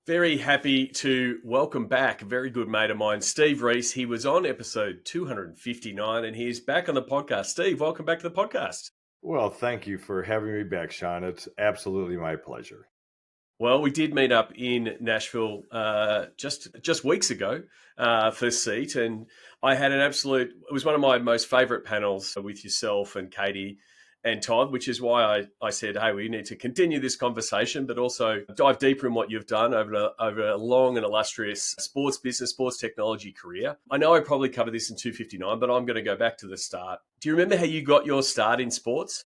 Very happy to welcome back a very good mate of mine, Steve Reese. He was on episode 259 and he's back on the podcast. Steve, welcome back to the podcast. Well, thank you for having me back, Sean. It's absolutely my pleasure. Well, we did meet up in Nashville just weeks ago for Seat, and I had it was one of my most favourite panels with yourself and Katie and Todd, which is why I said, hey, we need to continue this conversation, but also dive deeper in what you've done over a long and illustrious sports business, sports technology career. I know I probably covered this in 259, but I'm going to go back to the start. Do you remember how you got your start in sports?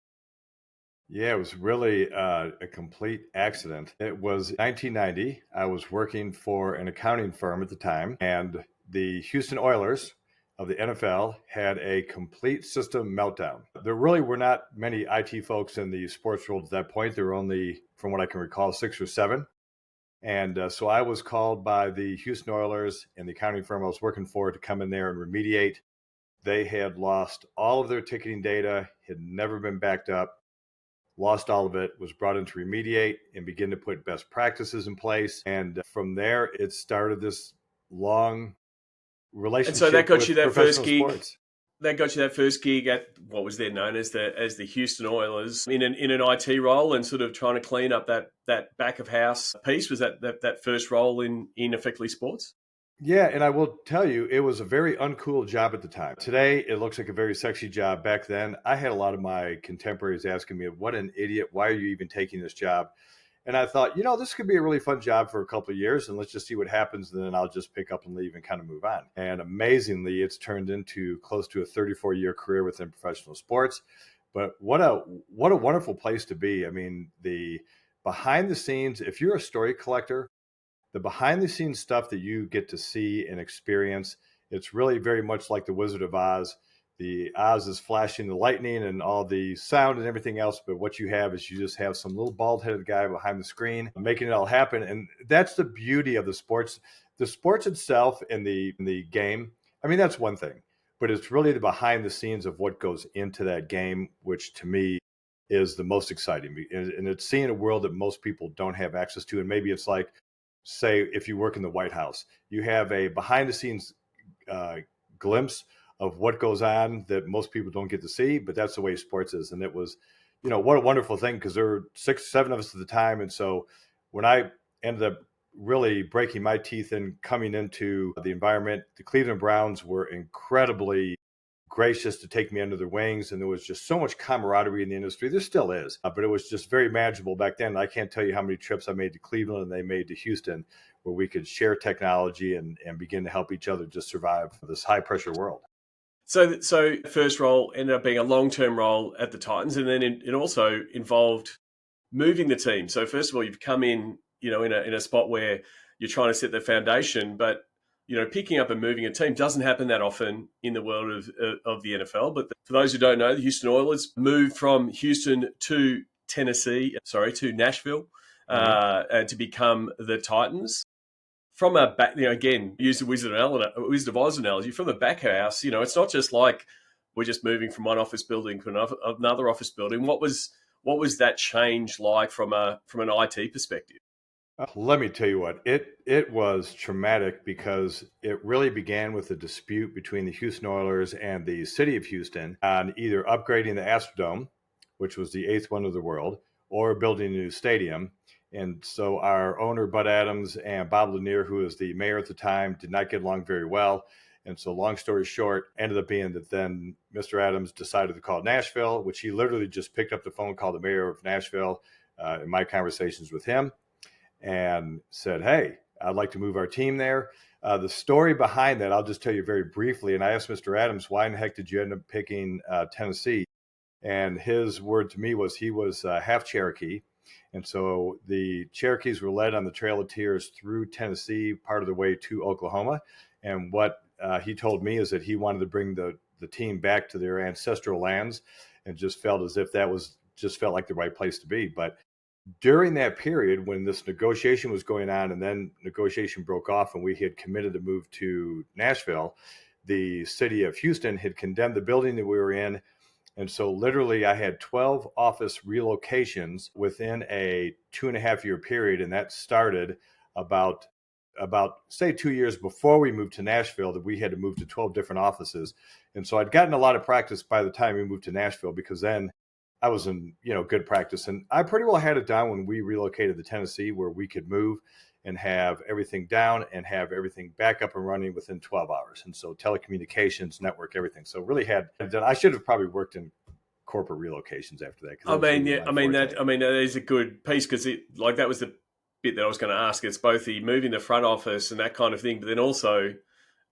Yeah, it was really a complete accident. It was 1990. I was working for an accounting firm at the time, and the Houston Oilers of the NFL had a complete system meltdown. There really were not many IT folks in the sports world at that point. There were only, from what I can recall, 6 or 7. And so I was called by the Houston Oilers and the accounting firm I was working for to come in there and remediate. They had lost all of their ticketing data, had never been backed up, lost all of it, was brought in to remediate and begin to put best practices in place. And from there, it started this long And so that relationship got you with that first professional gig. sports. That got you that first gig at what was then known as the Houston Oilers in an IT role and sort of trying to clean up that back of house piece. Was that first role in effectively sports? Yeah, and I will tell you, it was a very uncool job at the time. Today, it looks like a very sexy job. Back then, I had a lot of my contemporaries asking me, what an idiot, why are you even taking this job? And I thought, this could be a really fun job for a couple of years, and let's just see what happens. And then I'll just pick up and leave and kind of move on. And amazingly, it's turned into close to a 34-year career within professional sports. But what a wonderful place to be. I mean, the behind the scenes, if you're a story collector, the behind the scenes stuff that you get to see and experience, it's really very much like the Wizard of Oz. The Oz is flashing the lightning and all the sound and everything else, but what you have is you just have some little bald-headed guy behind the screen making it all happen. And that's the beauty of the sports. The sports itself in the game, I mean, that's one thing, but it's really the behind the scenes of what goes into that game, which to me is the most exciting. And it's seeing a world that most people don't have access to. And maybe it's like, say, if you work in the White House, you have a behind the scenes uh, glimpse of what goes on that most people don't get to see, but that's the way sports is. And it was, what a wonderful thing, because there were 6, 7 of us at the time. And so when I ended up really breaking my teeth and coming into the environment, the Cleveland Browns were incredibly gracious to take me under their wings. And there was just so much camaraderie in the industry. There still is, but it was just very manageable back then. I can't tell you how many trips I made to Cleveland and they made to Houston, where we could share technology and begin to help each other just survive this high pressure world. So first role ended up being a long-term role at the Titans, and then it also involved moving the team. So first of all, you've come in, in a spot where you're trying to set the foundation, but picking up and moving a team doesn't happen that often in the world of the NFL. But for those who don't know, the Houston Oilers moved from Houston to to Nashville, Mm-hmm. and to become the Titans. From a back, again, use the Wizard of Oz analogy. From the back house, it's not just like we're just moving from one office building to another office building. What was that change like from an IT perspective? Let me tell you what, it was traumatic, because it really began with a dispute between the Houston Oilers and the city of Houston on either upgrading the Astrodome, which was the eighth one of the world, or building a new stadium. And so our owner, Bud Adams, and Bob Lanier, who was the mayor at the time, did not get along very well. And so long story short, ended up being that then Mr. Adams decided to call Nashville, which he literally just picked up the phone, called the mayor of Nashville in my conversations with him, and said, hey, I'd like to move our team there. The story behind that, I'll just tell you very briefly. And I asked Mr. Adams, why in the heck did you end up picking Tennessee? And his word to me was he was half Cherokee. And so the Cherokees were led on the Trail of Tears through Tennessee, part of the way to Oklahoma. And what he told me is that he wanted to bring the team back to their ancestral lands, and just felt as if that was just felt like the right place to be. But during that period when this negotiation was going on, and then negotiation broke off and we had committed to move to Nashville, the city of Houston had condemned the building that we were in. And so literally I had 12 office relocations within a 2.5-year period. And that started about say 2 years before we moved to Nashville that we had to move to 12 different offices. And so I'd gotten a lot of practice by the time we moved to Nashville, because then I was in, good practice. And I pretty well had it down when we relocated to Tennessee, where we could move and have everything down and have everything back up and running within 12 hours. And so telecommunications, network, everything. So really I should have probably worked in corporate relocations after that. I mean, yeah, forte. that is a good piece, because that was the bit that I was going to ask. It's both the moving the front office and that kind of thing, but then also,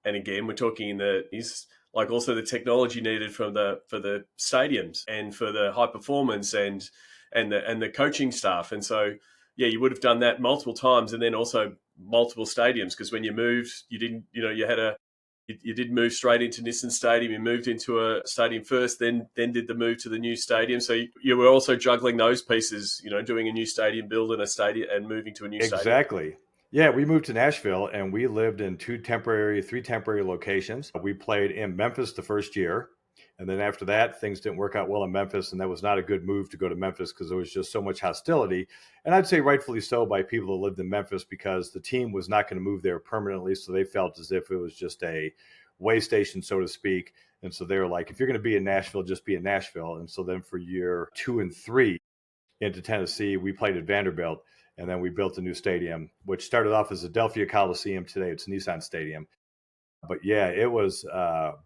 and again, we're talking is like also the technology needed for the stadiums and for the high performance and the coaching staff. And so, yeah, you would have done that multiple times, and then also multiple stadiums, because when you moved, you didn't, you did move straight into Nissan Stadium. You moved into a stadium first, then did the move to the new stadium. So you were also juggling those pieces, doing a new stadium build and a stadium and moving to a new stadium. Exactly. Yeah, we moved to Nashville and we lived in three temporary locations. We played in Memphis the first year. And then after that, things didn't work out well in Memphis. And that was not a good move to go to Memphis, because there was just so much hostility. And I'd say rightfully so by people that lived in Memphis, because the team was not going to move there permanently. So they felt as if it was just a way station, so to speak. And so they were like, if you're going to be in Nashville, just be in Nashville. And so then for year 2 and 3 into Tennessee, we played at Vanderbilt. And then we built a new stadium, which started off as Adelphia Coliseum. Today it's Nissan Stadium. But yeah, it was,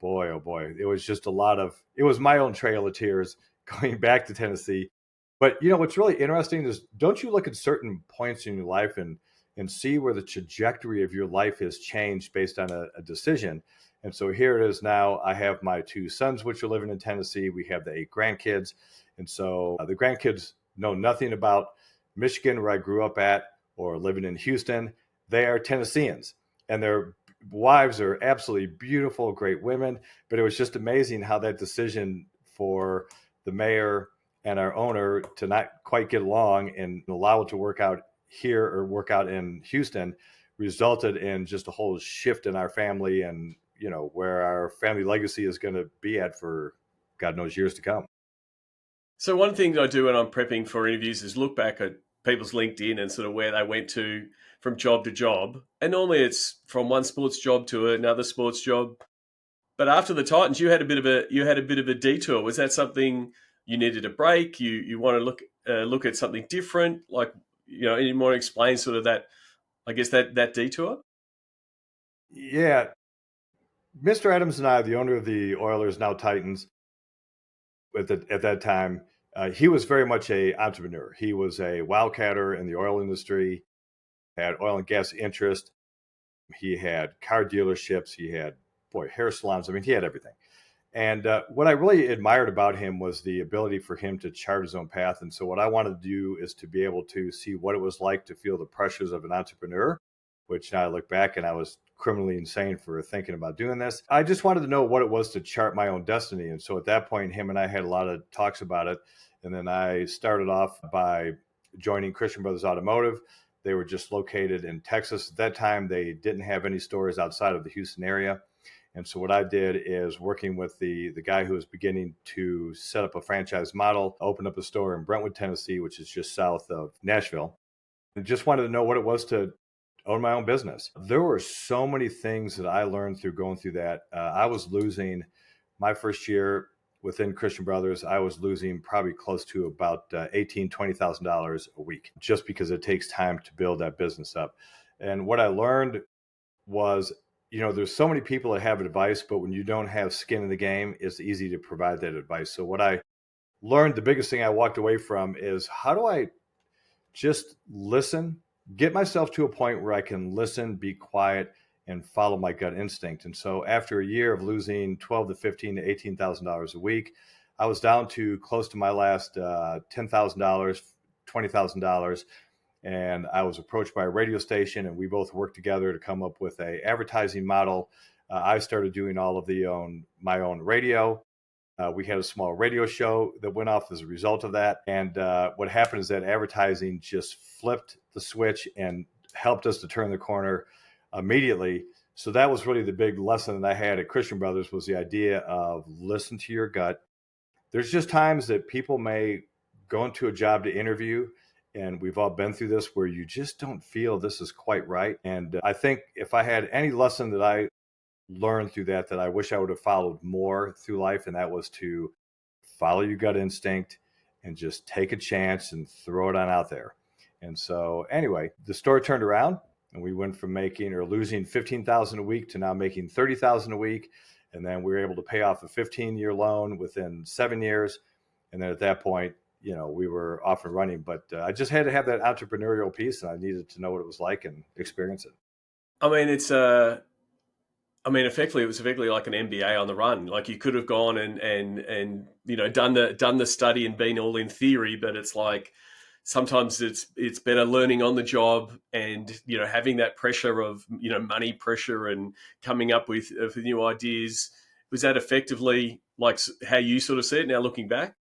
boy, oh boy, it was just it was my own trail of tears going back to Tennessee. But what's really interesting is, don't you look at certain points in your life and see where the trajectory of your life has changed based on a decision? And so here it is now. I have my 2 sons, which are living in Tennessee. We have the 8 grandkids. And so the grandkids know nothing about Michigan, where I grew up at, or living in Houston. They are Tennesseans, and their wives are absolutely beautiful, great women. But it was just amazing how that decision for the mayor and our owner to not quite get along and allow it to work out here or work out in Houston resulted in just a whole shift in our family, and where our family legacy is going to be at for God knows years to come. So one thing I do when I'm prepping for interviews is look back at people's LinkedIn and sort of where they went to from job to job. And normally it's from one sports job to another sports job. But after the Titans, you had a bit of a detour. Was that something you needed a break? You want to look at something different? Like, you want to explain sort of that, I guess, that detour? Yeah. Mr. Adams and I, the owner of the Oilers, now Titans, at that time, he was very much a entrepreneur. He was a wildcatter in the oil industry, had oil and gas interest. He had car dealerships. He had, hair salons. I mean, he had everything. And what I really admired about him was the ability for him to chart his own path. And so what I wanted to do is to be able to see what it was like to feel the pressures of an entrepreneur, which now I look back and I was criminally insane for thinking about doing this. I just wanted to know what it was to chart my own destiny. And so at that point, him and I had a lot of talks about it. And then I started off by joining Christian Brothers Automotive. They were just located in Texas. At that time, they didn't have any stores outside of the Houston area. And so what I did is, working with the guy who was beginning to set up a franchise model, opened up a store in Brentwood, Tennessee, which is just south of Nashville, and just wanted to know what it was to own my own business. There were so many things that I learned through going through that. I was losing my first year within Christian Brothers. I was losing probably close to about $18,000, $20,000 a week, just because it takes time to build that business up. And what I learned was, there's so many people that have advice, but when you don't have skin in the game, it's easy to provide that advice. So what I learned, the biggest thing I walked away from, is how do I just listen, get myself to a point where I can listen, be quiet, and follow my gut instinct. And so after a year of losing $12,000 to $15,000 to $18,000 a week, I was down to close to my last $10,000, $20,000. And I was approached by a radio station, and we both worked together to come up with a advertising model. I started doing all of my own radio. We had a small radio show that went off as a result of that. And what happened is that advertising just flipped the switch and helped us to turn the corner immediately. So that was really the big lesson that I had at Christian Brothers, was the idea of listen to your gut. There's just times that people may go into a job to interview, And we've all been through this where you just don't feel this is quite right. And I think if I had any lesson that I learned through that I wish I would have followed more through life, and that was to follow your gut instinct and just take a chance and throw it on out there. And so anyway, the store turned around and we went from making or losing 15,000 a week to now making 30,000 a week. And then we were able to pay off a 15-year loan within 7 years. And then at that point, we were off and running, but I just had to have that entrepreneurial piece, and I needed to know what it was like and experience it. I mean, effectively, it was effectively like an MBA on the run. Like you could have gone and done the study and been all in theory, but it's like sometimes it's better learning on the job and having that pressure of money pressure and coming up with new ideas. Was that effectively like how you sort of see it now looking back?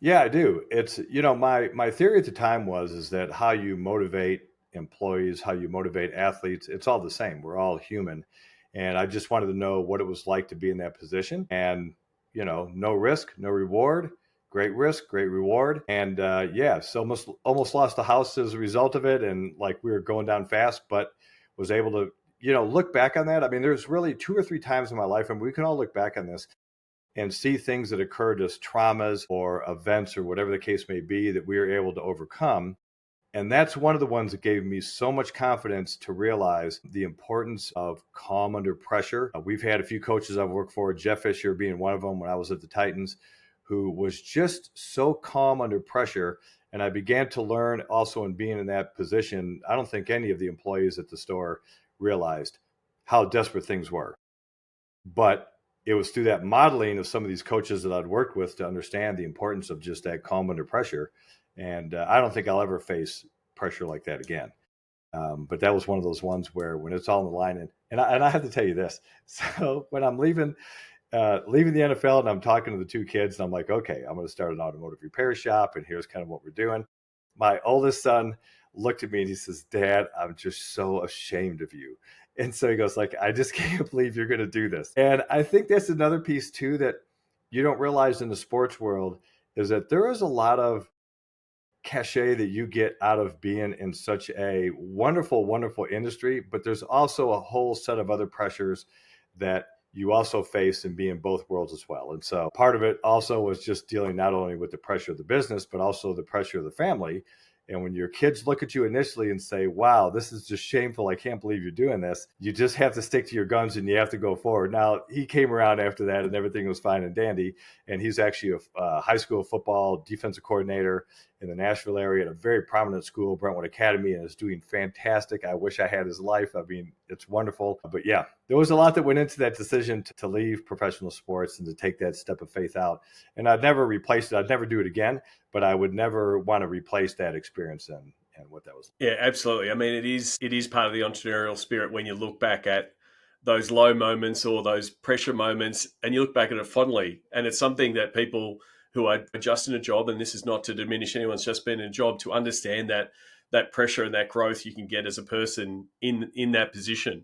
Yeah, I do. It's, my theory at the time is that how you motivate employees, how you motivate athletes, it's all the same. We're all human. And I just wanted to know what it was like to be in that position. And, no risk, no reward, great risk, great reward. And yeah, so almost lost the house as a result of it. And like we were going down fast, but was able to, look back on that. I mean, there's really 2 or 3 times in my life, and we can all look back on this and see things that occurred as traumas or events or whatever the case may be that we were able to overcome. And that's one of the ones that gave me so much confidence to realize the importance of calm under pressure. We've had a few coaches I've worked for, Jeff Fisher being one of them when I was at the Titans, who was just so calm under pressure. And I began to learn also in being in that position. I don't think any of the employees at the store realized how desperate things were. But it was through that modeling of some of these coaches that I'd worked with to understand the importance of just that calm under pressure. And I don't think I'll ever face pressure like that again. But that was one of those ones where when it's all on the line, and I have to tell you this. So when I'm leaving the NFL and I'm talking to the 2 kids, and I'm like, okay, I'm going to start an automotive repair shop, and here's kind of what we're doing. My oldest son looked at me and he says, "Dad, I'm just so ashamed of you." And so he goes like, "I just can't believe you're going to do this." And I think that's another piece too that you don't realize in the sports world is that there is a lot of cachet that you get out of being in such a wonderful, wonderful industry, but there's also a whole set of other pressures that you also face in being both worlds as well. And so part of it also was just dealing not only with the pressure of the business, but also the pressure of the family. And when your kids look at you initially and say, "Wow, this is just shameful. I can't believe you're doing this," you just have to stick to your guns and you have to go forward. Now, he came around after that and everything was fine and dandy. And he's actually a high school football defensive coordinator in the Nashville area at a very prominent school, Brentwood Academy, and is doing fantastic. I wish I had his life. I mean, it's wonderful. But yeah, there was a lot that went into that decision to leave professional sports and to take that step of faith out. And I'd never replace it. I'd never do it again, but I would never want to replace that experience and what that was. Yeah, absolutely. I mean, it is part of the entrepreneurial spirit when you look back at those low moments or those pressure moments and you look back at it fondly. And it's something that people who are just in a job, and this is not to diminish anyone's just been in a job, to understand that pressure and that growth you can get as a person in that position.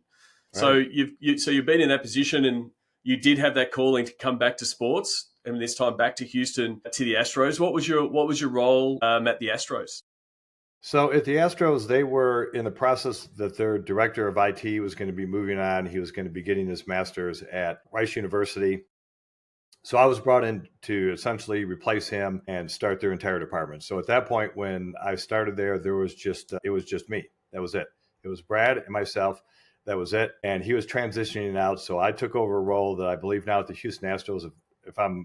So Right. you've been in that position and you did have that calling to come back to sports, and this time back to Houston to the Astros. What was your role at the Astros? So at the Astros, they were in the process that their director of IT was going to be moving on. He was going to be getting his master's at Rice University. So I was brought in to essentially replace him and start their entire department. So at that point, when I started there, there was just it was just me. That was it. It was Brad and myself. That was it. And he was transitioning out, so I took over a role that I believe now at the Houston Astros, if I'm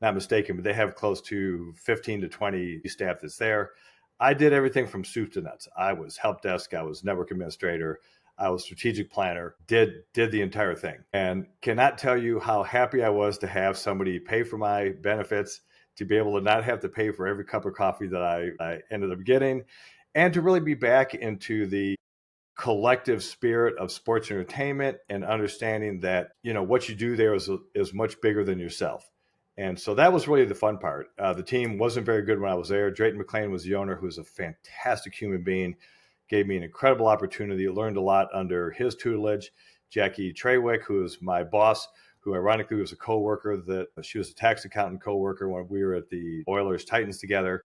not mistaken, but they have close to 15 to 20 staff that's there. I did everything from soup to nuts. I was help desk. I was network administrator. I was strategic planner, did the entire thing, and cannot tell you how happy I was to have somebody pay for my benefits, to be able to not have to pay for every cup of coffee that I ended up getting, and to really be back into the collective spirit of sports entertainment and understanding that what you do there is much bigger than yourself. And so that was really the fun part. The team wasn't very good when I was there. Drayton McClain was the owner, who was a fantastic human being, gave me an incredible opportunity. Learned a lot under his tutelage. Jackie Treywick, who was my boss, who ironically was a coworker, that she was a tax accountant coworker when we were at the Oilers Titans together.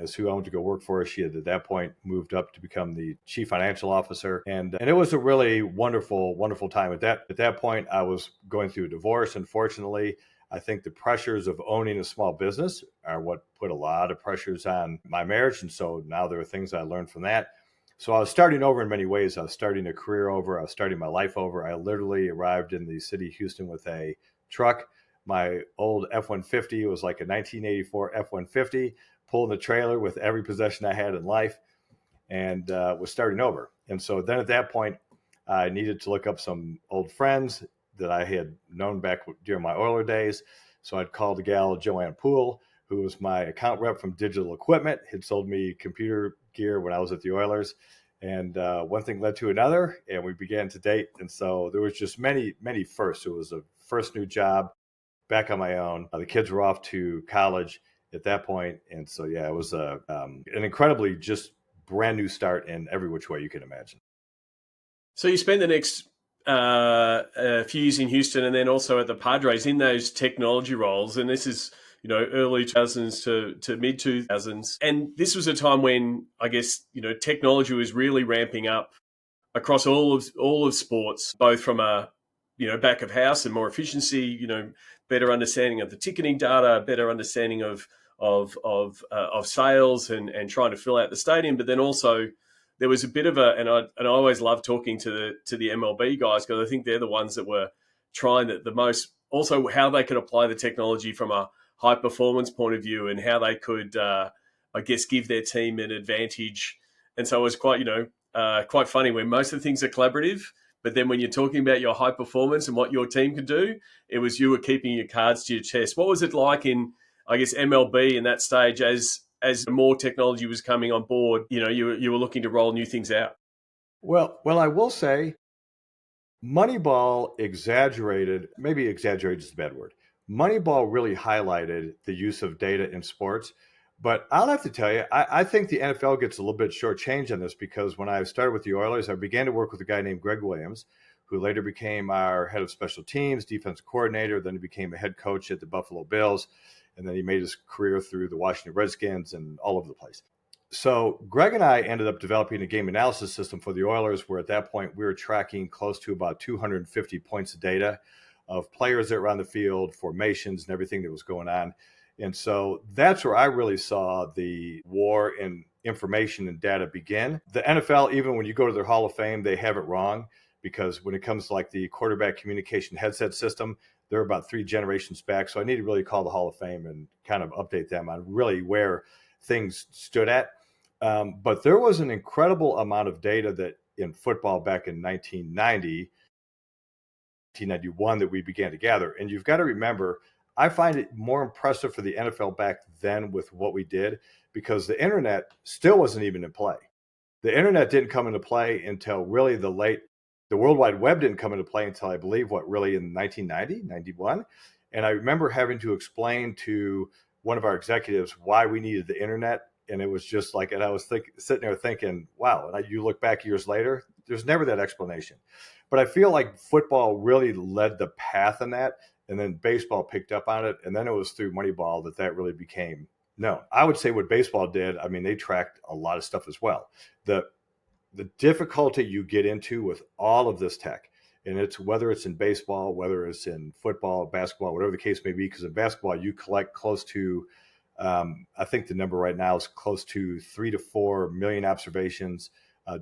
is who I went to go work for. She had at that point moved up to become the chief financial officer, and it was a really wonderful time. At that point, I was going through a divorce. Unfortunately, I think the pressures of owning a small business are what put a lot of pressures on my marriage, and so now there are things I learned from that. So I was starting over in many ways. I was starting a career over. I was starting my life over. I literally arrived in the city of Houston with a truck. My old F-150 was like a 1984 F-150, pulling the trailer with every possession I had in life, and was starting over. And so then at that point, I needed to look up some old friends that I had known back during my Oiler days. So I'd called the gal Joanne Poole, who was my account rep from Digital Equipment, had sold me computer gear when I was at the Oilers. And one thing led to another, and we began to date. And so there was just many firsts. It was a first new job, back on my own. The kids were off to college at that point, and so yeah, it was an incredibly just brand new start in every which way you can imagine. So you spent the next few years in Houston, and then also at the Padres in those technology roles. And this is early 2000s to mid 2000s, and this was a time when I guess technology was really ramping up across all of sports, both from a back of house and more efficiency, better understanding of the ticketing data, better understanding of sales and trying to fill out the stadium, but then also there was a bit of and I always love talking to the MLB guys because I think they're the ones that were trying the most, also how they could apply the technology from a high performance point of view and how they could I guess give their team an advantage. And so it was quite funny when most of the things are collaborative, but then when you're talking about your high performance and what your team could do, it was you were keeping your cards to your chest. What was it like in, I guess, MLB in that stage as more technology was coming on board? You were looking to roll new things out. Well, I will say, Moneyball exaggerated. Maybe exaggerated is a bad word. Moneyball really highlighted the use of data in sports. But I'll have to tell you, I think the NFL gets a little bit shortchanged on this because when I started with the Oilers, I began to work with a guy named Greg Williams, who later became our head of special teams, defensive coordinator. Then he became a head coach at the Buffalo Bills. And then he made his career through the Washington Redskins and all over the place. So Greg and I ended up developing a game analysis system for the Oilers, where at that point we were tracking close to about 250 points of data of players that were on the field, formations, and everything that was going on. And so that's where I really saw the war in information and data begin. The NFL, even when you go to their Hall of Fame, they have it wrong because when it comes to like the quarterback communication headset system, they're about 3 generations back. So I need to really call the Hall of Fame and kind of update them on really where things stood at. But there was an incredible amount of data that in football back in 1990, 1991 that we began to gather. And you've got to remember, I find it more impressive for the NFL back then with what we did because the internet still wasn't even in play. The internet didn't come into play until really the World Wide Web didn't come into play until I believe really in 1990, 91. And I remember having to explain to one of our executives why we needed the internet. And it was just like, and I was sitting there thinking, wow, and you look back years later, there's never that explanation. But I feel like football really led the path in that. And then baseball picked up on it. And then it was through Moneyball that really became known. I would say what baseball did, I mean, they tracked a lot of stuff as well. The difficulty you get into with all of this tech, and it's whether it's in baseball, whether it's in football, basketball, whatever the case may be, because in basketball, you collect close to, I think the number right now is close to 3 to 4 million observations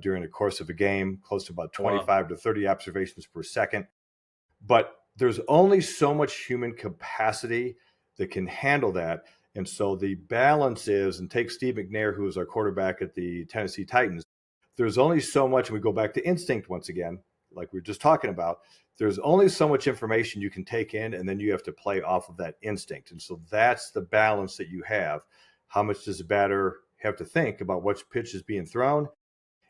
during the course of a game, close to about 25 to 30 observations per second. But there's only so much human capacity that can handle that. And so the balance is, and take Steve McNair, who is our quarterback at the Tennessee Titans, there's only so much, and we go back to instinct once again, like we were just talking about, there's only so much information you can take in, and then you have to play off of that instinct. And so that's the balance that you have. How much does a batter have to think about which pitch is being thrown?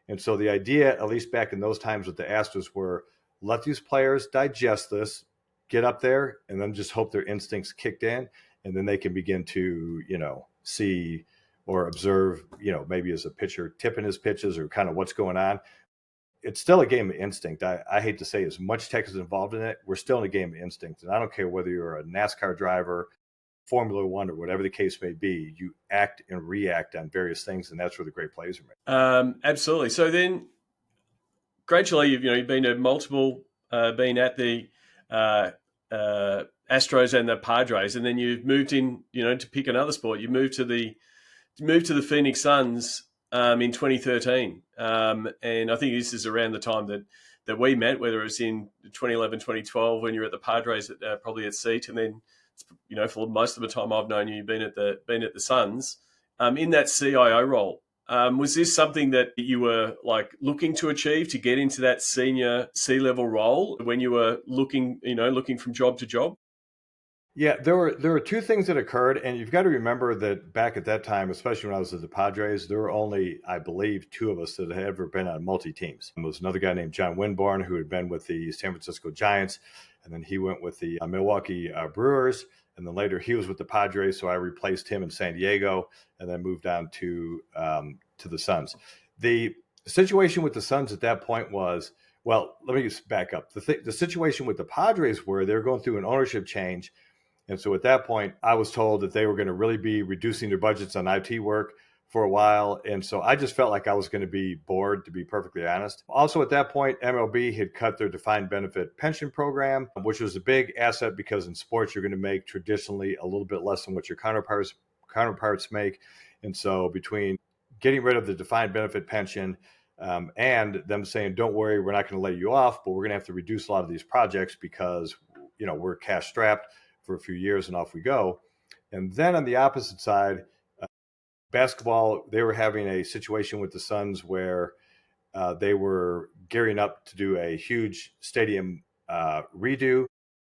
And so the idea, at least back in those times with the Astros, were let these players digest this, get up there, and then just hope their instincts kicked in, and then they can begin to, see or observe, maybe as a pitcher tipping his pitches or kind of what's going on. It's still a game of instinct. I hate to say as much tech is involved in it, we're still in a game of instinct. And I don't care whether you're a NASCAR driver, Formula One or whatever the case may be, you act and react on various things, and that's where the great plays are made. Absolutely. So then, gradually, you've been to multiple, been at the Astros and the Padres, and then you've moved in, to pick another sport. You moved to the Phoenix Suns in 2013, and I think this is around the time that we met, whether it was in 2011, 2012 when you were at the Padres, probably at Seat, and then for most of the time I've known you, you've been at the Suns, in that CIO role. Was this something that you were like looking to achieve to get into that senior C-level role when you were looking from job to job? Yeah, there were two things that occurred, and you've got to remember that back at that time, especially when I was at the Padres, there were only, I believe, two of us that had ever been on multi-teams. There was another guy named John Winborn who had been with the San Francisco Giants, and then he went with the Milwaukee Brewers, and then later he was with the Padres, so I replaced him in San Diego, and then moved on to the Suns. The situation with the Suns at that point was, well, let me just back up. The situation with the Padres were they were going through an ownership change. And so at that point, I was told that they were going to really be reducing their budgets on IT work for a while. And so I just felt like I was going to be bored, to be perfectly honest. Also at that point, MLB had cut their defined benefit pension program, which was a big asset because in sports, you're going to make traditionally a little bit less than what your counterparts make. And so between getting rid of the defined benefit pension and them saying, don't worry, we're not going to lay you off, but we're going to have to reduce a lot of these projects because, we're cash strapped for a few years and off we go. And then on the opposite side, basketball, they were having a situation with the Suns where they were gearing up to do a huge stadium redo,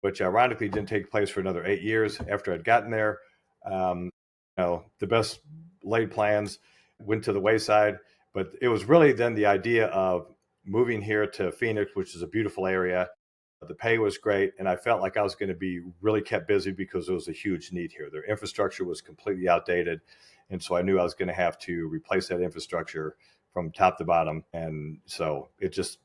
which ironically didn't take place for another 8 years after I'd gotten there. The best laid plans went to the wayside, but it was really then the idea of moving here to Phoenix, which is a beautiful area. The pay was great, and I felt like I was going to be really kept busy because there was a huge need here. Their infrastructure was completely outdated, and so I knew I was going to have to replace that infrastructure from top to bottom. And so it just,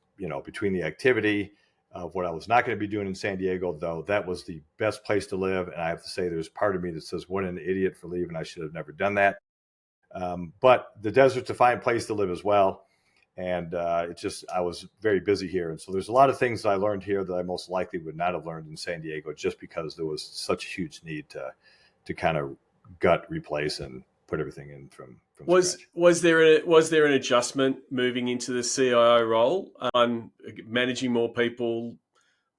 between the activity of what I was not going to be doing in San Diego, though that was the best place to live. And I have to say there's part of me that says, what an idiot for leaving. I should have never done that. But the desert's a fine place to live as well. And I was very busy here. And so there's a lot of things that I learned here that I most likely would not have learned in San Diego, just because there was such a huge need to kind of gut, replace, and put everything in from scratch. Was there an adjustment moving into the CIO role on managing more people,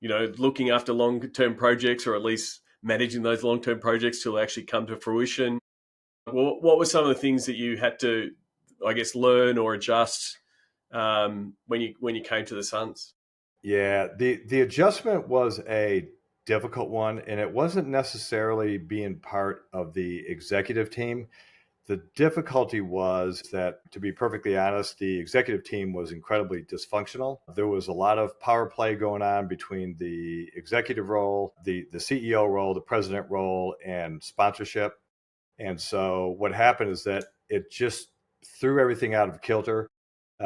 looking after long-term projects, or at least managing those long-term projects till they actually come to fruition? What were some of the things that you had to, I guess, learn or adjust when you came to the Suns? Yeah, the adjustment was a difficult one, and it wasn't necessarily being part of the executive team. The difficulty was that, to be perfectly honest, the executive team was incredibly dysfunctional. There was a lot of power play going on between the executive role, the CEO role, the president role, and sponsorship. And so what happened is that it just threw everything out of kilter.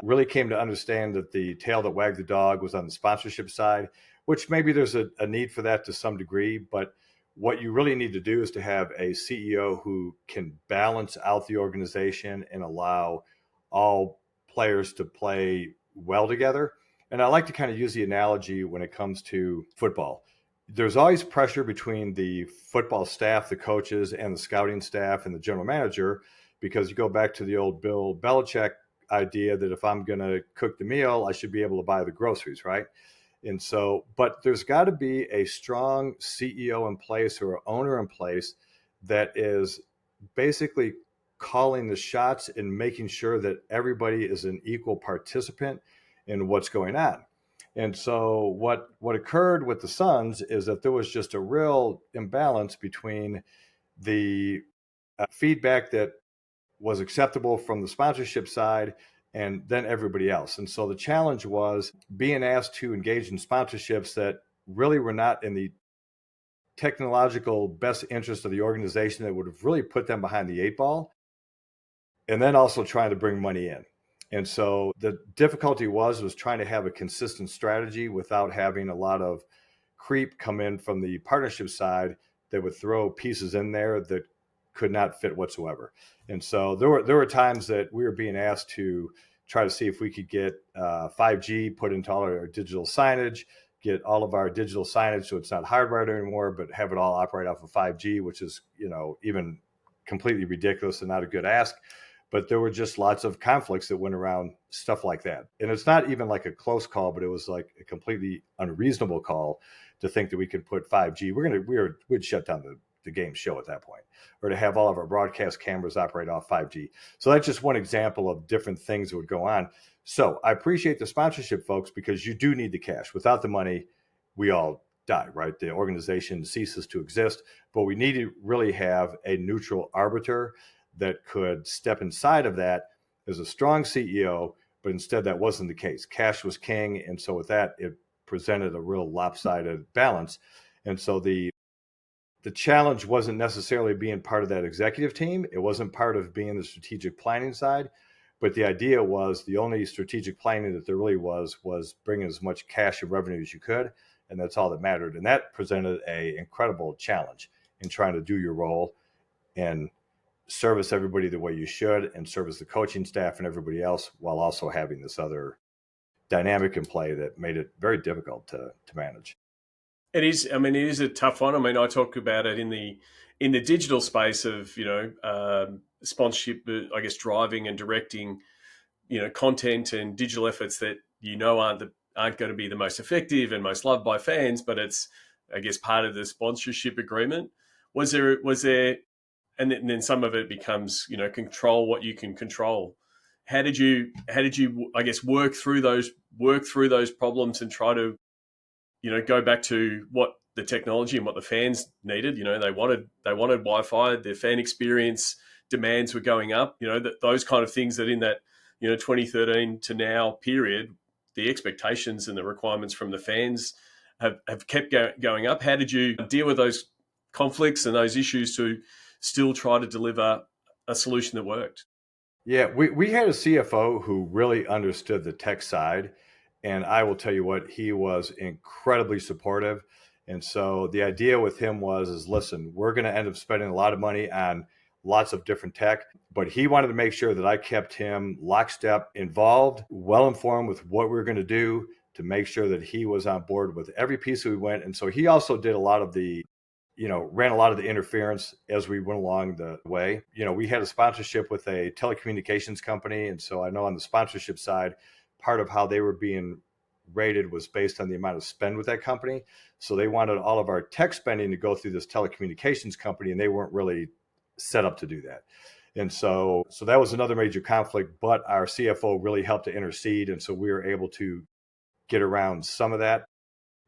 Really came to understand that the tail that wagged the dog was on the sponsorship side, which maybe there's a need for that to some degree. But what you really need to do is to have a CEO who can balance out the organization and allow all players to play well together. And I like to kind of use the analogy when it comes to football. There's always pressure between the football staff, the coaches, and the scouting staff and the general manager, because you go back to the old Bill Belichick idea that if I'm going to cook the meal, I should be able to buy the groceries, right? And so, but there's got to be a strong CEO in place or owner in place that is basically calling the shots and making sure that everybody is an equal participant in what's going on. And so what occurred with the Suns is that there was just a real imbalance between the feedback that was acceptable from the sponsorship side and then everybody else. And so the challenge was being asked to engage in sponsorships that really were not in the technological best interest of the organization, that would have really put them behind the eight ball, and then also trying to bring money in. And so the difficulty was trying to have a consistent strategy without having a lot of creep come in from the partnership side they would throw pieces in there that could not fit whatsoever. And so there were times that we were being asked to try to see if we could get 5G put into all our digital signage, get all of our digital signage so it's not hardwired anymore, but have it all operate off of 5G, which is, even completely ridiculous and not a good ask. But there were just lots of conflicts that went around stuff like that. And it's not even like a close call, but it was like a completely unreasonable call to think that we could put 5G. We'd shut down the game show at that point, or to have all of our broadcast cameras operate off 5G. So that's just one example of different things that would go on. So I appreciate the sponsorship, folks, because you do need the cash. Without the money, we all die, right? The organization ceases to exist, but we need to really have a neutral arbiter that could step inside of that as a strong CEO, but instead that wasn't the case. Cash was king. And so with that, it presented a real lopsided balance. And so the challenge wasn't necessarily being part of that executive team. It wasn't part of being the strategic planning side, but the idea was the only strategic planning that there really was bringing as much cash and revenue as you could. And that's all that mattered. And that presented an incredible challenge in trying to do your role and service everybody the way you should and service the coaching staff and everybody else, while also having this other dynamic in play that made it very difficult to manage. It is. I mean, it is a tough one. I mean, I talk about it in the digital space of sponsorship. I guess driving and directing, content and digital efforts that aren't going to be the most effective and most loved by fans. But it's, I guess, part of the sponsorship agreement. Was there, and then some of it becomes, control what you can control. How did you, I guess, work through those problems and try to, go back to what the technology and what the fans needed? They wanted Wi-Fi. Their fan experience demands were going up. Those kind of things that in that 2013 to now period, the expectations and the requirements from the fans have kept going up. How did you deal with those conflicts and those issues to still try to deliver a solution that worked? Yeah, we had a CFO who really understood the tech side. And I will tell you what, he was incredibly supportive. And so the idea with him is listen, we're going to end up spending a lot of money on lots of different tech, but he wanted to make sure that I kept him lockstep involved, well informed with what we were going to do, to make sure that he was on board with every piece that we went. And so he also did a lot of the ran a lot of the interference as we went along the way. We had a sponsorship with a telecommunications company. And so I know on the sponsorship side, part of how they were being rated was based on the amount of spend with that company. So they wanted all of our tech spending to go through this telecommunications company, and they weren't really set up to do that. And so that was another major conflict, but our CFO really helped to intercede. And so we were able to get around some of that.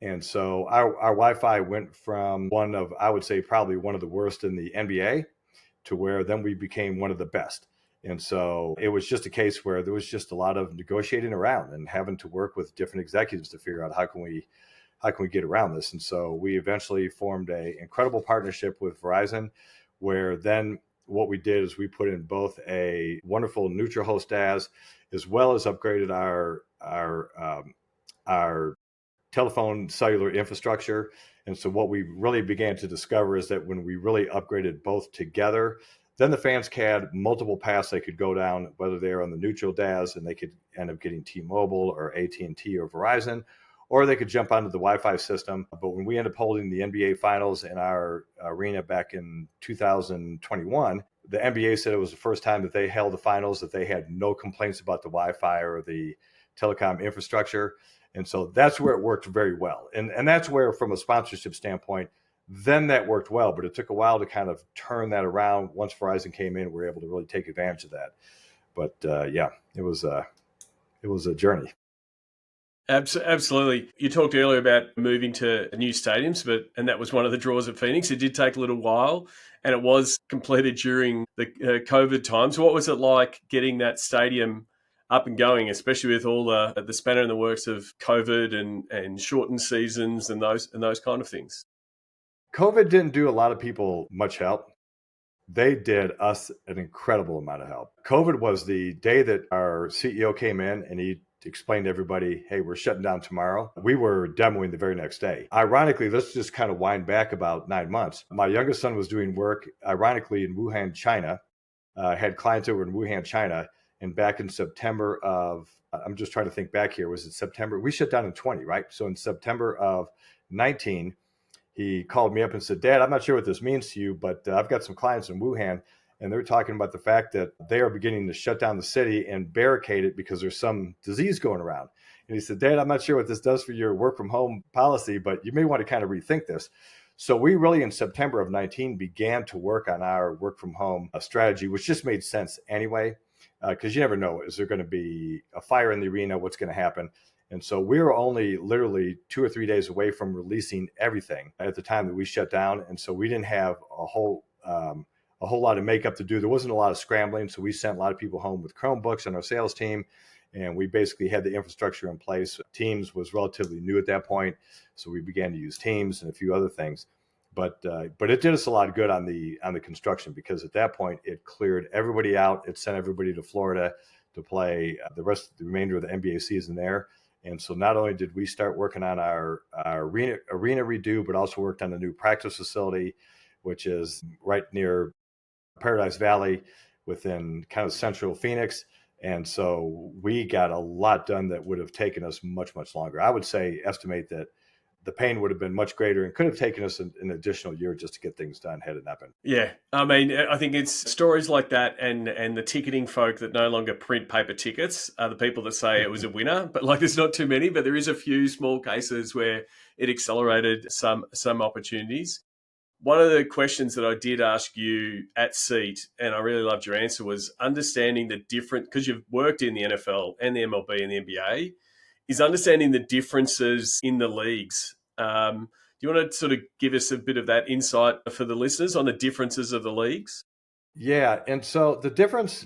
And so our Wi-Fi went from one of, I would say, probably one of the worst in the NBA to where then we became one of the best. And so it was just a case where there was just a lot of negotiating around and having to work with different executives to figure out how can we get around this. And so we eventually formed an incredible partnership with Verizon, where then what we did is we put in both a wonderful neutral host as well as upgraded our telephone cellular infrastructure. And so what we really began to discover is that when we really upgraded both together, then the fans had multiple paths they could go down, whether they're on the neutral DAS and they could end up getting T-Mobile or AT&T or Verizon, or they could jump onto the Wi-Fi system. But when we ended up holding the NBA finals in our arena back in 2021, the NBA said it was the first time that they held the finals that they had no complaints about the Wi-Fi or the telecom infrastructure. And so that's where it worked very well. And that's where, from a sponsorship standpoint, then that worked well. But it took a while to kind of turn that around. Once Verizon came in, we were able to really take advantage of that. But yeah, it was a journey. Absolutely. You talked earlier about moving to new stadiums, and that was one of the draws at Phoenix. It did take a little while, and it was completed during the COVID times. What was it like getting that stadium up and going, especially with all the spanner in the works of COVID and shortened seasons and those kind of things? COVID didn't do a lot of people much help. They did us an incredible amount of help. COVID was the day that our CEO came in and he explain to everybody, hey, we're shutting down tomorrow. We were demoing the very next day. Ironically, let's just kind of wind back about 9 months. My youngest son was doing work, ironically, in Wuhan, China. Had clients over in Wuhan, China. And back in September of, I'm just trying to think back here, was it September? We shut down in 20, right? So in September of 19, he called me up and said, Dad, I'm not sure what this means to you, but I've got some clients in Wuhan, and they're talking about the fact that they are beginning to shut down the city and barricade it because there's some disease going around. And he said, Dad, I'm not sure what this does for your work from home policy, but you may want to kind of rethink this. So we really, in September of 19, began to work on our work from home strategy, which just made sense anyway, because you never know, is there going to be a fire in the arena? What's going to happen? And so we were only literally 2 or 3 days away from releasing everything at the time that we shut down. And so we didn't have a whole lot of makeup to do. There wasn't a lot of scrambling. So we sent a lot of people home with Chromebooks on our sales team. And we basically had the infrastructure in place. Teams was relatively new at that point. So we began to use Teams and a few other things. But it did us a lot of good on the construction, because at that point it cleared everybody out. It sent everybody to Florida to play the remainder of the NBA season there. And so not only did we start working on our arena redo, but also worked on a new practice facility, which is right near Paradise Valley within kind of central Phoenix. And so we got a lot done that would have taken us much, much longer. I would estimate that the pain would have been much greater and could have taken us an additional year just to get things done had it not been. Yeah. I mean, I think it's stories like that and the ticketing folk that no longer print paper tickets are the people that say it was a winner. But like, there's not too many, but there is a few small cases where it accelerated some opportunities. One of the questions that I did ask you at Seat, and I really loved your answer, was understanding the different, because you've worked in the NFL and the MLB and the NBA, is understanding the differences in the leagues. Do you want to sort of give us a bit of that insight for the listeners on the differences of the leagues? Yeah, and so the difference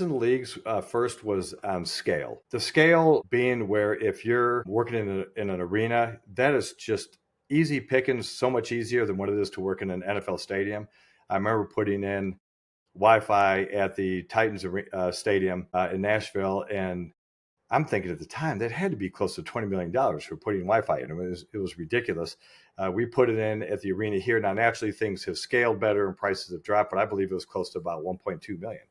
in the leagues first was on scale. The scale being where if you're working in an arena, that is just easy pickings, so much easier than what it is to work in an NFL stadium. I remember putting in Wi-Fi at the Titans stadium in Nashville, and I'm thinking at the time that had to be close to $20 million for putting Wi-Fi in. It was ridiculous. We put it in at the arena here. Now, naturally, things have scaled better and prices have dropped, but I believe it was close to about 1.2 million.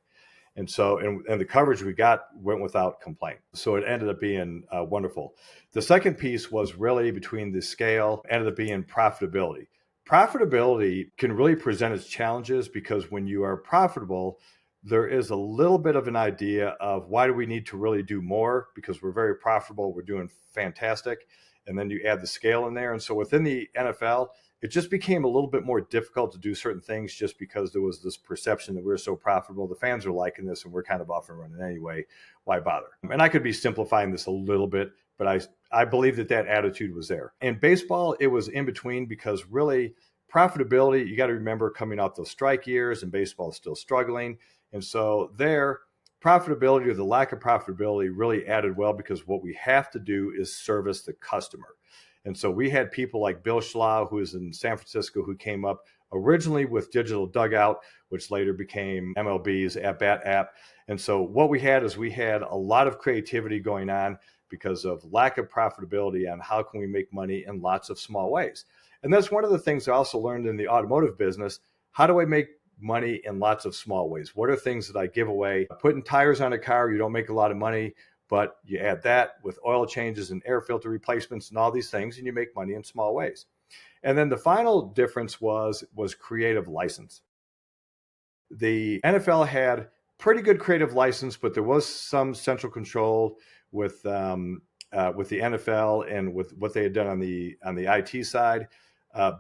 And so, and the coverage we got went without complaint. So it ended up being wonderful. The second piece was really between the scale, ended up being profitability. Profitability can really present its challenges, because when you are profitable, there is a little bit of an idea of why do we need to really do more, because we're very profitable, we're doing fantastic. And then you add the scale in there. And so within the NFL, it just became a little bit more difficult to do certain things, just because there was this perception that we're so profitable. The fans are liking this and we're kind of off and running anyway. Why bother? And I could be simplifying this a little bit, but I believe that attitude was there. In baseball, it was in between, because really profitability, you got to remember, coming off those strike years and baseball is still struggling. And so there, profitability, or the lack of profitability, really added well, because what we have to do is service the customer. And so we had people like Bill Schlau, who is in San Francisco, who came up originally with Digital Dugout, which later became MLB's At-Bat app. And so what we had a lot of creativity going on because of lack of profitability on how can we make money in lots of small ways. And that's one of the things I also learned in the automotive business. How do I make money in lots of small ways? What are things that I give away? Putting tires on a car, you don't make a lot of money, but you add that with oil changes and air filter replacements and all these things, and you make money in small ways. And then the final difference was creative license. The NFL had pretty good creative license, but there was some central control with the NFL and with what they had done on the IT side.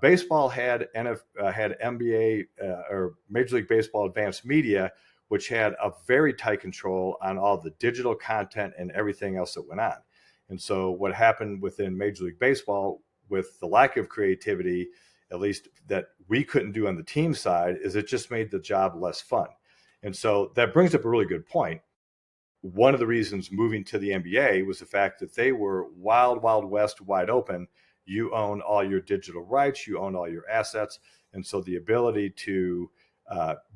Baseball had NBA or Major League Baseball Advanced Media, which had a very tight control on all the digital content and everything else that went on. And so what happened within Major League Baseball, with the lack of creativity, at least that we couldn't do on the team side, is it just made the job less fun. And so that brings up a really good point. One of the reasons moving to the NBA was the fact that they were wild, wild west, wide open. You own all your digital rights, you own all your assets. And so the ability to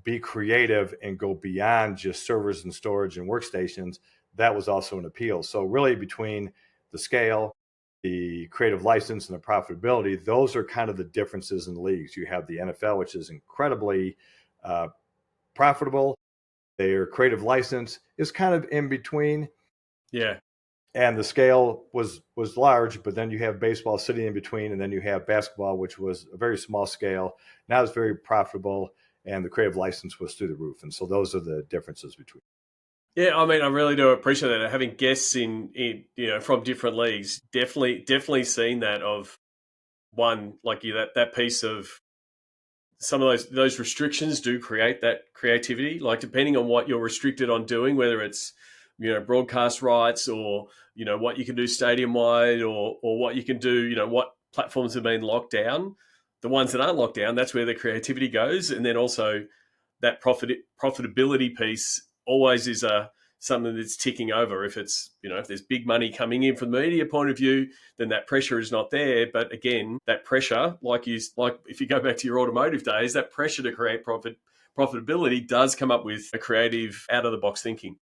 be creative and go beyond just servers and storage and workstations, that was also an appeal. So really between the scale, the creative license, and the profitability, those are kind of the differences in the leagues. You have the NFL, which is incredibly profitable. Their creative license is kind of in between. Yeah. And the scale was large, but then you have baseball sitting in between, and then you have basketball, which was a very small scale. Now it's very profitable, and the creative license was through the roof. And so those are the differences between. Yeah, I mean, I really do appreciate that. Having guests in from different leagues, definitely seen that of one like you that piece of some of those restrictions do create that creativity. Like depending on what you're restricted on doing, whether it's broadcast rights or what you can do stadium wide or what you can do, what platforms have been locked down. The ones that aren't locked down, that's where the creativity goes, and then also that profitability piece always is something that's ticking over. If it's if there's big money coming in from the media point of view, then that pressure is not there. But again, that pressure, like if you go back to your automotive days, that pressure to create profitability does come up with a creative out of the box thinking.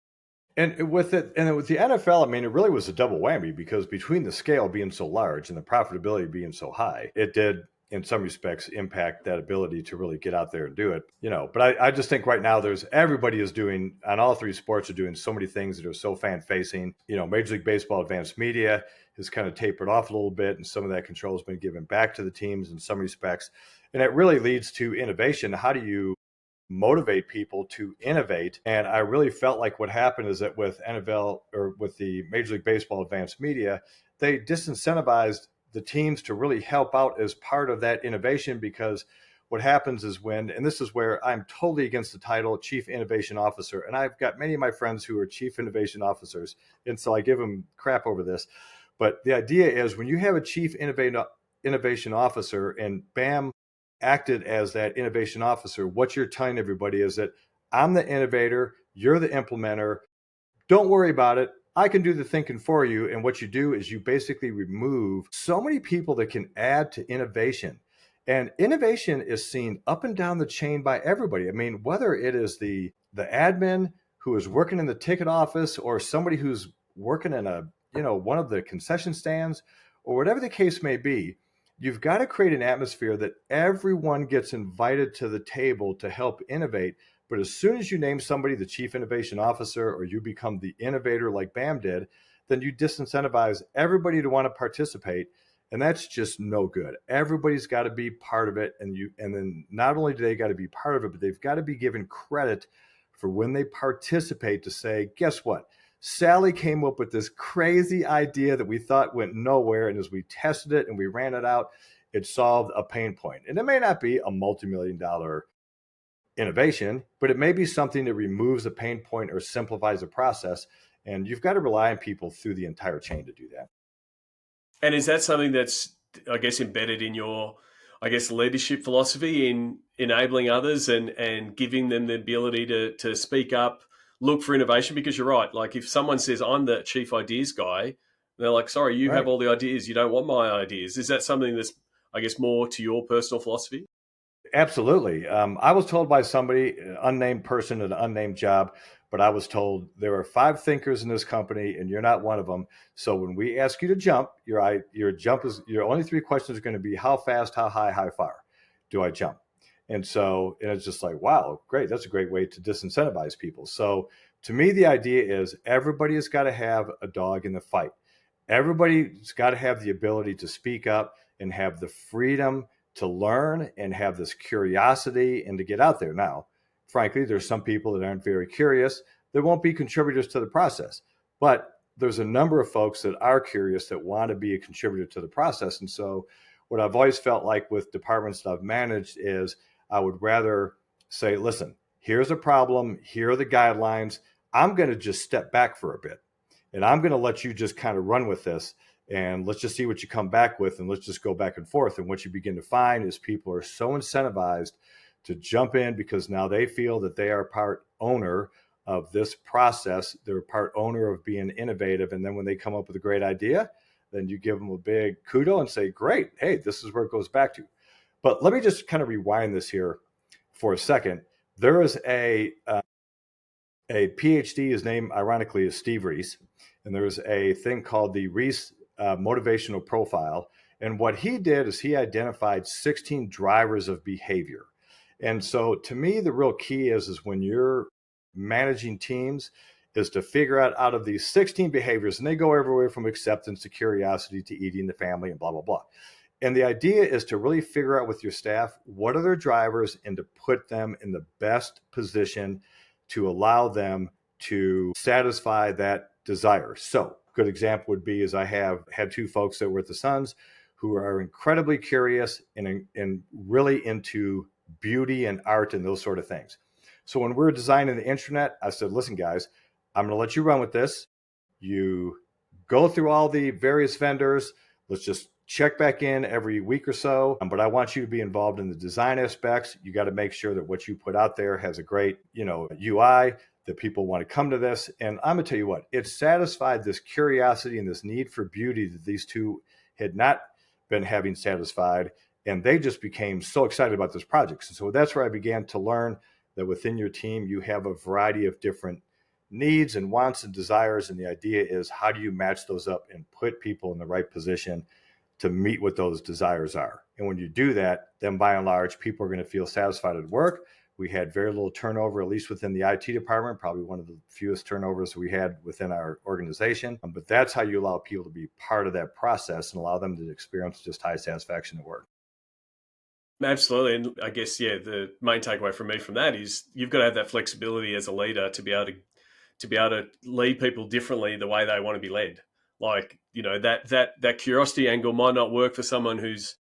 And with the NFL, I mean, it really was a double whammy because between the scale being so large and the profitability being so high, it did, in some respects, impact that ability to really get out there and do it. But I just think right now everybody is doing, on all three sports, are doing so many things that are so fan facing. Major League Baseball advanced media has kind of tapered off a little bit, and some of that control has been given back to the teams in some respects. And it really leads to innovation. How do you motivate people to innovate? And I really felt like what happened is that with NFL, or with the Major League Baseball advanced media, they disincentivized the teams to really help out as part of that innovation, because what happens is and this is where I'm totally against the title Chief Innovation Officer, and I've got many of my friends who are Chief Innovation Officers, and so I give them crap over this. But the idea is when you have a Chief Innovation Officer and BAM acted as that innovation officer, what you're telling everybody is that I'm the innovator, you're the implementer. Don't worry about it. I can do the thinking for you. And what you do is you basically remove so many people that can add to innovation. And innovation is seen up and down the chain by everybody. I mean, whether it is the admin who is working in the ticket office, or somebody who's working in one of the concession stands, or whatever the case may be, you've got to create an atmosphere that everyone gets invited to the table to help innovate. But as soon as you name somebody the Chief Innovation Officer, or you become the innovator like BAM did, then you disincentivize everybody to want to participate. And that's just no good. Everybody's got to be part of it. And then not only do they got to be part of it, but they've got to be given credit for when they participate, to say, guess what? Sally came up with this crazy idea that we thought went nowhere. And as we tested it and we ran it out, it solved a pain point. And it may not be a multi-million-dollar innovation, but it may be something that removes a pain point or simplifies a process. And you've got to rely on people through the entire chain to do that. And is that something that's, I guess, embedded in your, leadership philosophy in enabling others and giving them the ability to speak up, look for innovation? Because you're right. Like if someone says, I'm the chief ideas guy, they're like, sorry, you have Right. all the ideas. You don't want my ideas. Is that something that's, I guess, more to your personal philosophy? Absolutely. I was told by somebody, unnamed person at an unnamed job, but I was told there are 5 thinkers in this company and you're not one of them. So when we ask you to jump, your jump is, your only 3 questions are going to be how fast, how high, how far do I jump? And it's just like, wow, great. That's a great way to disincentivize people. So to me, the idea is everybody has got to have a dog in the fight. Everybody's got to have the ability to speak up and have the freedom to learn and have this curiosity and to get out there. Now, frankly, there's some people that aren't very curious. There won't be contributors to the process, but there's a number of folks that are curious that want to be a contributor to the process. And so what I've always felt like with departments that I've managed is I would rather say, listen, here's a problem. Here are the guidelines. I'm going to just step back for a bit and I'm going to let you just kind of run with this. And let's just see what you come back with, and let's just go back and forth. And what you begin to find is people are so incentivized to jump in because now they feel that they are part owner of this process. They're part owner of being innovative. And then when they come up with a great idea, then you give them a big kudo and say, great, hey, this is where it goes back to. But let me just kind of rewind this here for a second. There is an a PhD. His name, ironically, is Steve Reese. And there's a thing called the Reese motivational profile. And what he did is he identified 16 drivers of behavior. And so to me, the real key is when you're managing teams is to figure out of these 16 behaviors, and they go everywhere from acceptance to curiosity to eating the family and blah, blah, blah. And the idea is to really figure out with your staff, what are their drivers, and to put them in the best position to allow them to satisfy that desire. So good example would be is I have had two folks that were at the Suns who are incredibly curious and really into beauty and art and those sort of things. So when we were designing the intranet, I said, listen, guys, I'm going to let you run with this. You go through all the various vendors. Let's just check back in every week or so. But I want you to be involved in the design aspects. You got to make sure that what you put out there has a great, UI, that people want to come to this. And I'm going to tell you what, it satisfied this curiosity and this need for beauty that these two had not been having satisfied. And they just became so excited about this project. And so that's where I began to learn that within your team, you have a variety of different needs and wants and desires. And the idea is, how do you match those up and put people in the right position to meet what those desires are? And when you do that, then by and large, people are going to feel satisfied at work. We had very little turnover, at least within the IT department, probably one of the fewest turnovers we had within our organization. But that's how you allow people to be part of that process and allow them to experience just high satisfaction at work. Absolutely. And I guess, the main takeaway from me from that is you've got to have that flexibility as a leader to be able to lead people differently the way they want to be led. Like, that curiosity angle might not work for someone who's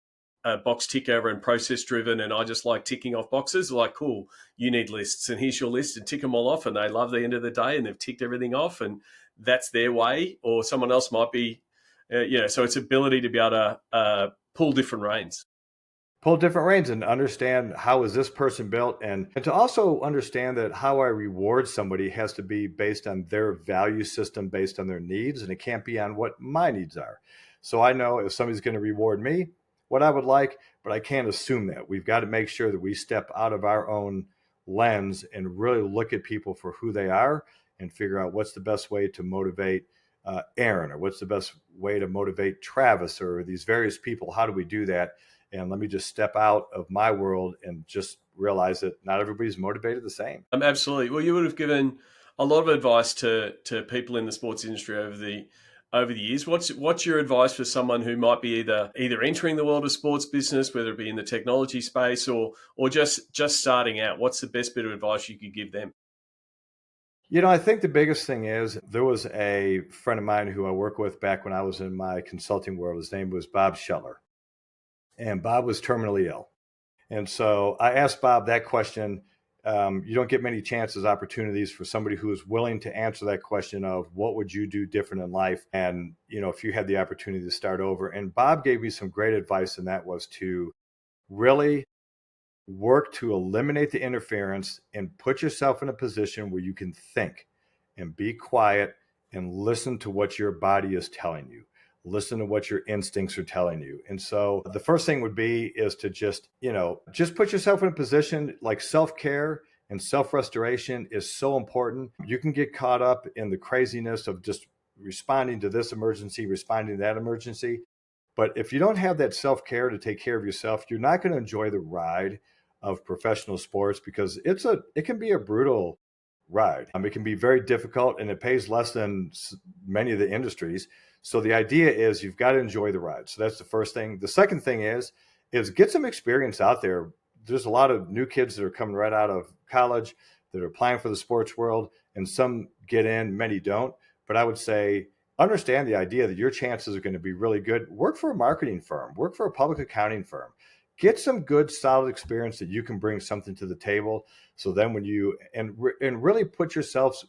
a box ticker and process driven, and I just like ticking off boxes. Like, cool, you need lists, and here's your list, and tick them all off, and they love the end of the day, and they've ticked everything off, and that's their way. Or someone else might be, so it's ability to be able to pull different reins. Pull different reins and understand how is this person built, and to also understand that how I reward somebody has to be based on their value system, based on their needs, and it can't be on what my needs are. So I know if somebody's going to reward me, what I would like, but I can't assume that. We've got to make sure that we step out of our own lens and really look at people for who they are and figure out what's the best way to motivate Aaron, or what's the best way to motivate Travis, or these various people. How do we do that? And let me just step out of my world and just realize that not everybody's motivated the same. Absolutely. Well, you would have given a lot of advice to people in the sports industry over the years. What's your advice for someone who might be either entering the world of sports business, whether it be in the technology space or just starting out? What's the best bit of advice you could give them? I think the biggest thing is, there was a friend of mine who I worked with back when I was in my consulting world. His name was Bob Shetler, and Bob was terminally ill. And so I asked Bob that question. You don't get many chances, opportunities for somebody who is willing to answer that question of what would you do different in life? And, if you had the opportunity to start over. And Bob gave me some great advice, and that was to really work to eliminate the interference and put yourself in a position where you can think and be quiet and listen to what your body is telling you. Listen to what your instincts are telling you. And so the first thing would be is to just put yourself in a position. Like, self-care and self-restoration is so important. You can get caught up in the craziness of just responding to this emergency, responding to that emergency. But if you don't have that self-care to take care of yourself, you're not going to enjoy the ride of professional sports, because it can be a brutal ride. It can be very difficult, and it pays less than many of the industries. So the idea is you've got to enjoy the ride. So that's the first thing. The second thing is get some experience out there. There's a lot of new kids that are coming right out of college that are applying for the sports world, and some get in, many don't. But I would say, understand the idea that your chances are going to be really good. Work for a marketing firm, work for a public accounting firm. Get some good, solid experience that you can bring something to the table. So then when you and really put yourselves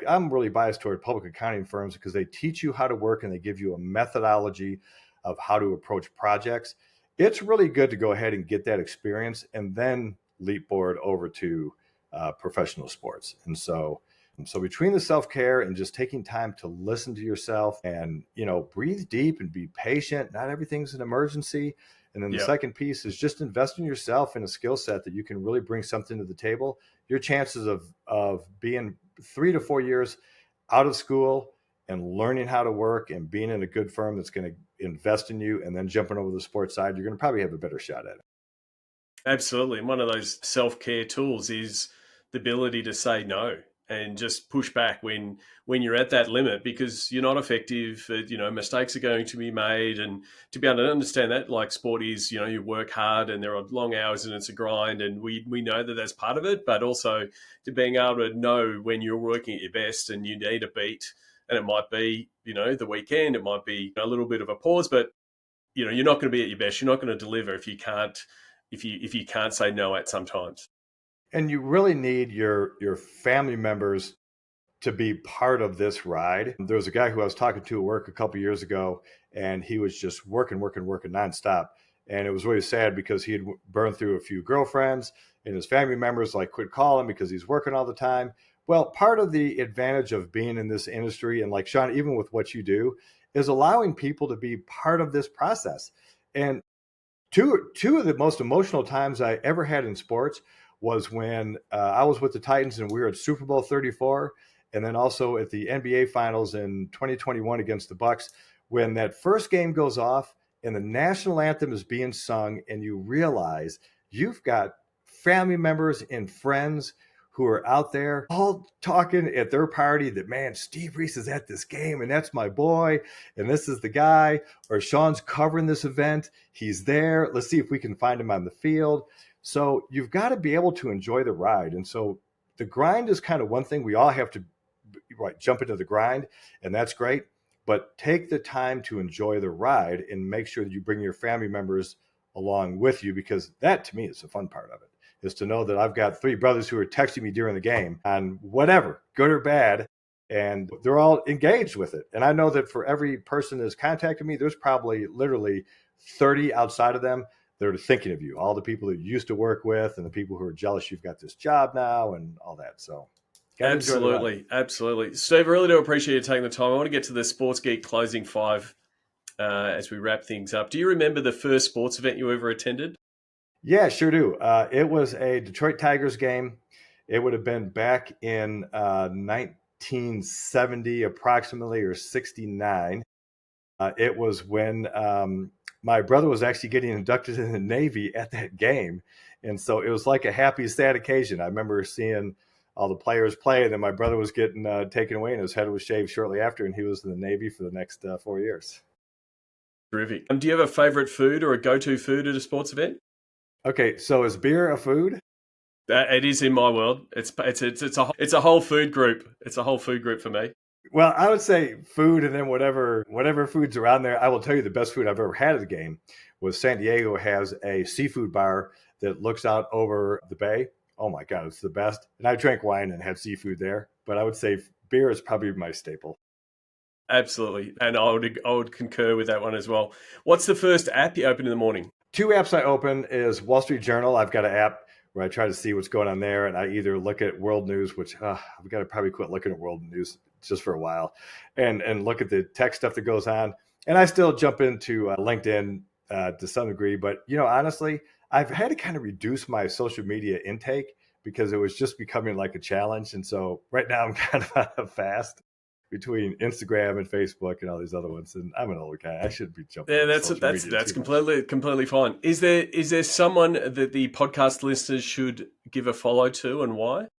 I'm really biased toward public accounting firms, because they teach you how to work and they give you a methodology of how to approach projects. It's really good to go ahead and get that experience and then leap forward over to professional sports. And so So between the self-care and just taking time to listen to yourself and, breathe deep and be patient, not everything's an emergency. And then the Yeah. second piece is just invest in yourself in a skill set that you can really bring something to the table. Your chances of being 3 to 4 years out of school and learning how to work and being in a good firm that's going to invest in you and then jumping over the sports side, you're going to probably have a better shot at it. Absolutely. And one of those self-care tools is the ability to say no and just push back when you're at that limit, because you're not effective. Mistakes are going to be made, and to be able to understand that, like sport is, you work hard and there are long hours and it's a grind, and we know that that's part of it, but also to being able to know when you're working at your best and you need a beat, and it might be, the weekend, it might be a little bit of a pause, but you're not going to be at your best. You're not going to deliver if you can't say no at sometimes. And you really need your family members to be part of this ride. There was a guy who I was talking to at work a couple of years ago, and he was just working nonstop. And it was really sad because he had burned through a few girlfriends, and his family members like quit calling because he's working all the time. Well, part of the advantage of being in this industry, and like Sean, even with what you do, is allowing people to be part of this process. And two of the most emotional times I ever had in sports was when I was with the Titans and we were at Super Bowl 34, and then also at the NBA Finals in 2021 against the Bucks, when that first game goes off and the national anthem is being sung, and you realize you've got family members and friends who are out there all talking at their party that, man, Steve Reese is at this game and that's my boy and this is the guy, or Sean's covering this event. He's there. Let's see if we can find him on the field. So you've got to be able to enjoy the ride. And so the grind is kind of one thing. We all have to jump into the grind, and that's great. But take the time to enjoy the ride and make sure that you bring your family members along with you, because that to me is the fun part of it, is to know that I've got 3 brothers who are texting me during the game on whatever, good or bad, and they're all engaged with it. And I know that for every person that's contacted me, there's probably literally 30 outside of them that are thinking of you, all the people that you used to work with and the people who are jealous you've got this job now and all that. So got to enjoy the ride. Absolutely. Steve, I really do appreciate you taking the time. I want to get to the Sports Geek closing 5 as we wrap things up. Do you remember the first sports event you ever attended? Yeah, sure do. It was a Detroit Tigers game. It would have been back in 1970 approximately, or 69. It was when my brother was actually getting inducted in the Navy at that game. And so it was like a happy, sad occasion. I remember seeing all the players play, and then my brother was getting taken away and his head was shaved shortly after, and he was in the Navy for the next 4 years. Terrific. Do you have a favorite food or a go-to food at a sports event? Okay, so is beer a food? It is in my world. It's a whole food group. It's a whole food group for me. Well, I would say food, and then whatever food's around there. I will tell you the best food I've ever had at the game was San Diego has a seafood bar that looks out over the bay. Oh my God, it's the best. And I drank wine and had seafood there, but I would say beer is probably my staple. Absolutely. And I would concur with that one as well. What's the first app you open in the morning? 2 apps I open is Wall Street Journal. I've got an app where I try to see what's going on there, and I either look at world news, which I've got to probably quit looking at world news just for a while, and look at the tech stuff that goes on. And I still jump into LinkedIn to some degree, but honestly, I've had to kind of reduce my social media intake because it was just becoming like a challenge. And so right now I'm kind of on a fast between Instagram and Facebook and all these other ones. And I'm an older guy. I shouldn't be jumping. Yeah, that's completely fine. Is there someone that the podcast listeners should give a follow to, and why?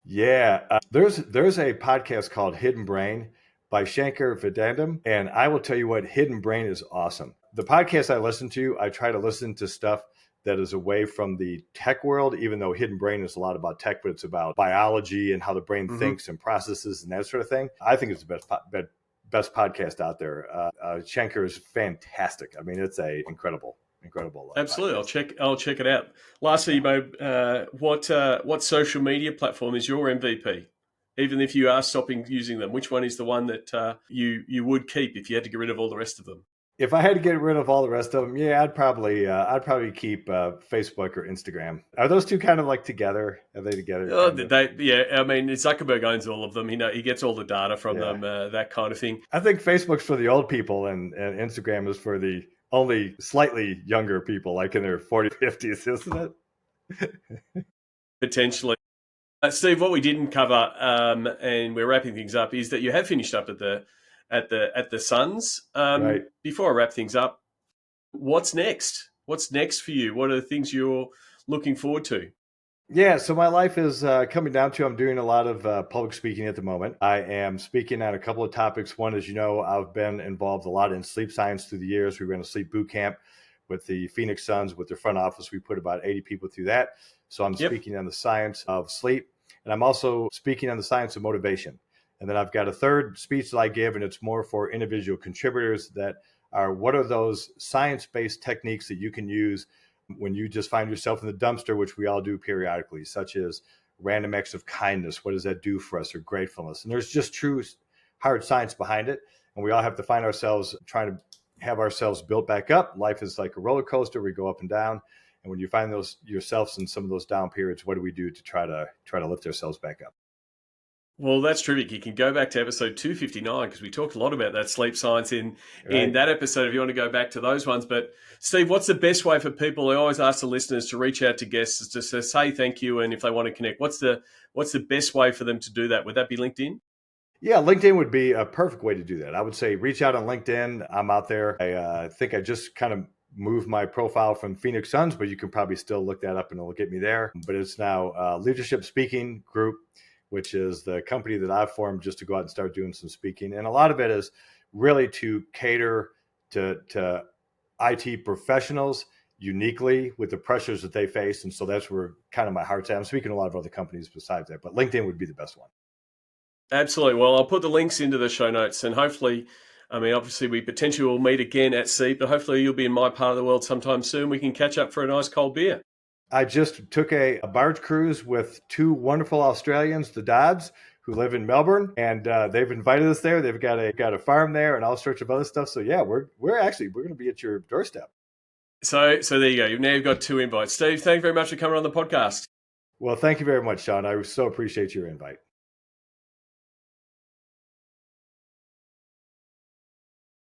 Yeah, there's a podcast called Hidden Brain by Shankar Vedandam, and I will tell you what, Hidden Brain is awesome. The podcast I listen to, I try to listen to stuff that is away from the tech world, even though Hidden Brain is a lot about tech, but it's about biology and how the brain thinks and processes and that sort of thing. I think it's the best podcast out there. Shankar is fantastic. I mean, it's a incredible. Absolutely, podcast. I'll check it out. Lastly, Mo, what social media platform is your MVP? Even if you are stopping using them, which one is the one that you would keep if you had to get rid of all the rest of them? If I had to get rid of all the rest of them, yeah, I'd probably keep Facebook or Instagram. Are those two kind of like together? Are they together Oh, kind of? yeah. I mean, Zuckerberg owns all of them. He gets all the data from Yeah. them, that kind of thing. I think Facebook's for the old people and Instagram is for the only slightly younger people, like in their 40s, 50s, isn't it? Potentially. Steve, what we didn't cover, and we're wrapping things up, is that you have finished up at the Suns. Right. Before I wrap things up, what's next? What's next for you? What are the things you're looking forward to? Yeah, so my life is coming down to I'm doing a lot of public speaking at the moment. I am speaking on a couple of topics. One, as you know, I've been involved a lot in sleep science through the years. We ran a sleep boot camp with the Phoenix Suns, with their front office. We put about 80 people through that. So I'm Yep. speaking on the science of sleep, and I'm also speaking on the science of motivation. And then I've got a third speech that I give, and it's more for individual contributors that are what are those science-based techniques that you can use when you just find yourself in the dumpster, which we all do periodically, such as random acts of kindness. What does that do for us, or gratefulness? And there's just true hard science behind it. And we all have to find ourselves trying to have ourselves built back up. Life is like a roller coaster. We go up and down. And when you find those yourselves in some of those down periods, what do we do to try to lift ourselves back up? Well, that's terrific. You can go back to episode 259 because we talked a lot about that sleep science in Right. that episode if you want to go back to those ones. But Steve, what's the best way for people? I always ask the listeners to reach out to guests is to say thank you, and if they want to connect, what's the best way for them to do that? Would that be LinkedIn? Yeah, LinkedIn would be a perfect way to do that. I would say reach out on LinkedIn. I'm out there. I think I just kind of moved my profile from Phoenix Suns, but you can probably still look that up and it'll get me there. But it's now Leadership Speaking Group, which is the company that I've formed just to go out and start doing some speaking. And a lot of it is really to cater to IT professionals uniquely with the pressures that they face. And so that's where kind of my heart's at. I'm speaking to a lot of other companies besides that, but LinkedIn would be the best one. Absolutely. Well, I'll put the links into the show notes, and hopefully, I mean, obviously, we potentially will meet again at sea, but hopefully, you'll be in my part of the world sometime soon. We can catch up for a nice cold beer. I just took a barge cruise with two wonderful Australians, the Dodds, who live in Melbourne, and they've invited us there. They've got a farm there and all sorts of other stuff. So yeah, we're going to be at your doorstep. So there you go. Now you've got two invites. Steve, thank you very much for coming on the podcast. Well, thank you very much, Sean. I so appreciate your invite.